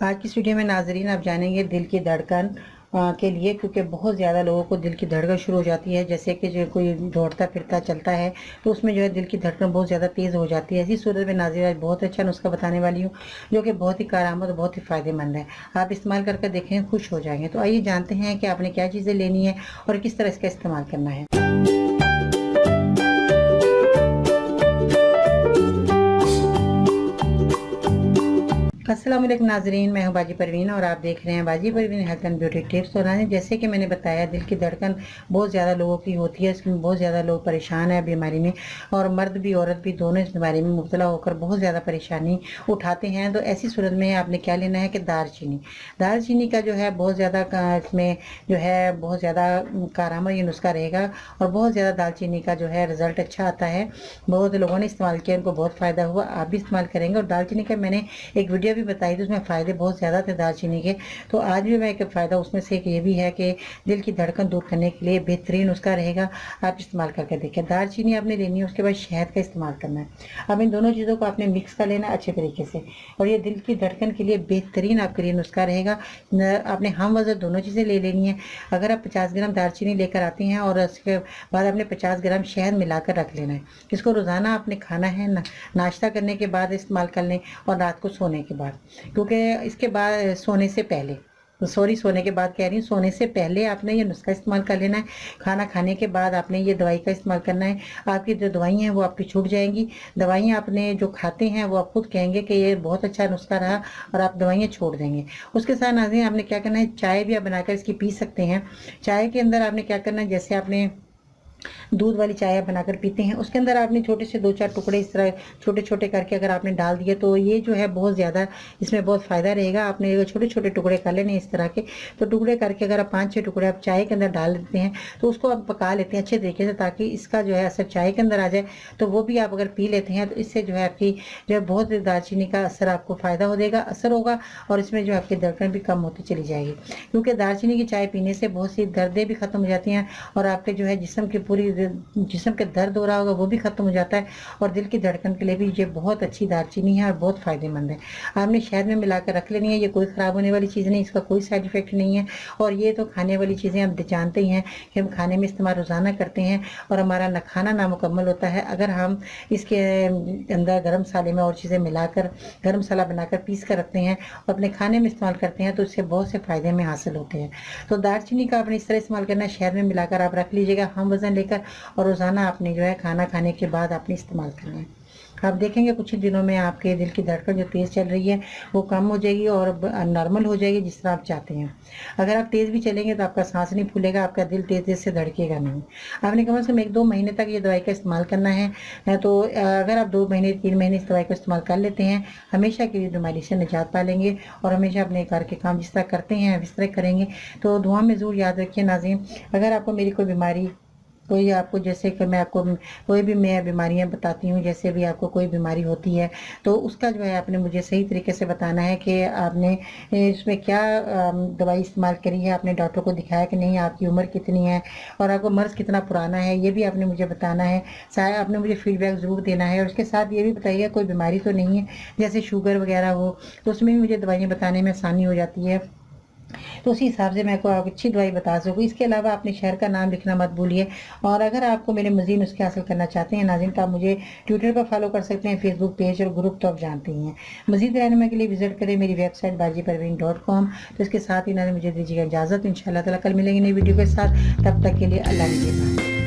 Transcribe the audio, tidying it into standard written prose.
आज की इस वीडियो में नाजरीन आप जानेंगे दिल की धड़कन के लिए, क्योंकि बहुत ज़्यादा लोगों को दिल की धड़कन शुरू हो जाती है। जैसे कि जो कोई दौड़ता फिरता चलता है तो उसमें जो है दिल की धड़कन बहुत ज़्यादा तेज़ हो जाती है। ऐसी सूरत में नाज़रीन आज बहुत अच्छा नुस्खा बताने वाली हूँ जो कि बहुत ही कारआमद और बहुत ही फ़ायदेमंद है। आप इस्तेमाल करके देखें, खुश हो जाएंगे। तो आइए जानते हैं कि आपने क्या चीज़ें लेनी है और किस तरह इसका इस्तेमाल करना है। अस्सलाम वालेकुम नाजरीन, मैं हूं बाजी परवीन और आप देख रहे हैं बाजी Parveen health and beauty tips. और जैसे कि मैंने बताया, दिल की धड़कन बहुत ज़्यादा लोगों की होती है। इसमें बहुत ज़्यादा लोग परेशान है बीमारी में, और मर्द भी औरत भी दोनों इस बीमारी में मुब्तला होकर बहुत ज़्यादा परेशानी उठाते हैं। तो ऐसी सूरत में आपने क्या लेना है कि दालचीनी का जो है बहुत ज़्यादा इसमें जो है बहुत ज़्यादा कारआमद ये नुस्खा रहेगा और बहुत ज़्यादा दालचीनी का जो है रिज़ल्ट अच्छा आता है। बहुत लोगों ने इस्तेमाल किया, उनको बहुत फ़ायदा हुआ, आप भी इस्तेमाल करेंगे। और दालचीनी का मैंने एक वीडियो भी बताई थी, उसमें फ़ायदे बहुत ज़्यादा थे दालचीनी के। तो आज भी मैं एक फ़ायदा उसमें से एक ये भी है कि दिल की धड़कन दूर करने के लिए बेहतरीन उसका रहेगा, आप इस्तेमाल करके देखें। दालचीनी आपने लेनी है, उसके बाद शहद का इस्तेमाल करना है। अब इन दोनों चीज़ों को आपने मिक्स कर लेना अच्छे तरीके से, और ये दिल की धड़कन के लिए बेहतरीन आपके लिए नुस्खा रहेगा। आपने हम वजन दोनों चीज़ें ले लेनी है। अगर आप 50 ग्राम दालचीनी लेकर आती हैं और उसके बाद आपने 50 ग्राम शहद मिलाकर रख लेना है। इसको रोज़ाना आपने खाना है, नाश्ता करने के बाद इस्तेमाल कर लें और रात को सोने के बाद, क्योंकि इसके बाद सोने से पहले, सोने के बाद कह रही हूँ, सोने से पहले आपने ये नुस्खा इस्तेमाल कर लेना है। खाना खाने के बाद आपने ये दवाई का इस्तेमाल करना है। आपकी जो दवाई हैं वो आपकी छूट जाएंगी। दवाइयाँ आपने जो खाते हैं वो आप खुद कहेंगे कि ये बहुत अच्छा नुस्खा रहा, और आप दवाइयाँ छोड़ देंगे। उसके साथ नाज़रीन आपने क्या करना है, चाय भी आप बनाकर इसकी पी सकते हैं। चाय के अंदर आपने क्या करना है, जैसे आपने दूध वाली चाय आप बनाकर पीते हैं, उसके अंदर आपने छोटे से 2-4 टुकड़े इस तरह छोटे छोटे करके अगर आपने डाल दिए तो ये जो है बहुत ज़्यादा इसमें बहुत फ़ायदा रहेगा। आपने छोटे छोटे टुकड़े कर लेने इस तरह के, तो टुकड़े करके अगर आप 5-6 टुकड़े आप चाय के अंदर डाल देते हैं तो उसको आप पका लेते हैं अच्छे तरीके से, ताकि इसका जो है असर चाय के अंदर आ जाए। तो वो भी आप अगर पी लेते हैं तो इससे जो है आपकी जो है बहुत दालचीनी का असर आपको फ़ायदा हो देगा, असर होगा, और इसमें जो आपकी धड़कन भी कम होती चली जाएगी। क्योंकि दालचीनी की चाय पीने से बहुत सी दर्दें भी ख़त्म हो जाती हैं, और आपके जो है जिस्म की पूरी जिस्म के दर्द हो रहा होगा वो भी खत्म हो जाता है। और दिल की धड़कन के लिए भी ये बहुत अच्छी दालचीनी है और बहुत फ़ायदेमंद है। आपने शहद में मिलाकर रख लेनी है, ये कोई ख़राब होने वाली चीज़ नहीं, इसका कोई साइड इफ़ेक्ट नहीं है। और ये तो खाने वाली चीज़ें आप जानते ही हैं कि हम खाने में इस्तेमाल रोज़ाना करते हैं, और हमारा न खाना नामुकम्मल होता है अगर हम इसके अंदर गर्म मसाले में और चीज़ें मिलाकर गर्म मसाला बनाकर पीस कर रखते हैं और अपने खाने में इस्तेमाल करते हैं, तो इससे बहुत से फ़ायदे हमें हासिल होते हैं। तो दालचीनी का आपने इस तरह इस्तेमाल करना है, शहद में मिलाकर आप रख लीजिएगा हम वज़न लेकर, और रोज़ाना आपने जो है खाना खाने के बाद आपने इस्तेमाल करना है। आप देखेंगे कुछ ही दिनों में आपके दिल की धड़कन जो तेज़ चल रही है वो कम हो जाएगी और नॉर्मल हो जाएगी, जिस तरह आप चाहते हैं। अगर आप तेज़ भी चलेंगे तो आपका सांस नहीं फूलेगा, आपका दिल तेज़ तेज़ से धड़केगा नहीं। आपने कम से कम 1-2 महीने तक ये दवाई का इस्तेमाल करना है। तो अगर आप 2 महीने 3 महीने इस दवाई का इस्तेमाल कर लेते हैं, हमेशा की बीमारी से निजात पा लेंगे, और हमेशा अपने घर के काम जिस तरह करते हैं इस तरह करेंगे। तो दुआ में ज़रूर याद रखिए नाज़रीन, अगर आपको मेरी कोई बीमारी, कोई आपको, जैसे कि मैं आपको कोई भी मैं बीमारियां बताती हूँ, जैसे भी आपको कोई बीमारी होती है तो उसका जो है आपने मुझे सही तरीके से बताना है कि आपने इसमें क्या दवाई इस्तेमाल करी है, आपने डॉक्टर को दिखाया कि नहीं, आपकी उम्र कितनी है और आपको मर्ज़ कितना पुराना है, ये भी आपने मुझे बताना है। शायद आपने मुझे फीडबैक ज़रूर देना है, और उसके साथ ये भी बताइए कोई बीमारी तो नहीं है, जैसे शुगर वगैरह हो तो उसमें भी मुझे दवाइयाँ बताने में आसानी हो जाती है, तो उसी हिसाब से मैं आपको अच्छी दवाई बता सकूँ। इसके अलावा अपने शहर का नाम लिखना मत भूलिए। और अगर आपको मेरे मज़ीद नुस्खे हासिल करना चाहते हैं नाज़रीन, तो आप मुझे ट्विटर पर फॉलो कर सकते हैं, फेसबुक पेज और ग्रुप तो आप जानते ही हैं। मज़ीद रहनुमाई के लिए विजिट करें मेरी वेबसाइट bajiparveen.com। तो इसके साथ ही नाज़रीन मुझे दीजिएगा इजाज़त, इंशाअल्लाह ताला कल मिलेंगे नई वीडियो के साथ। तब तक के लिए अल्लाह निगहबान।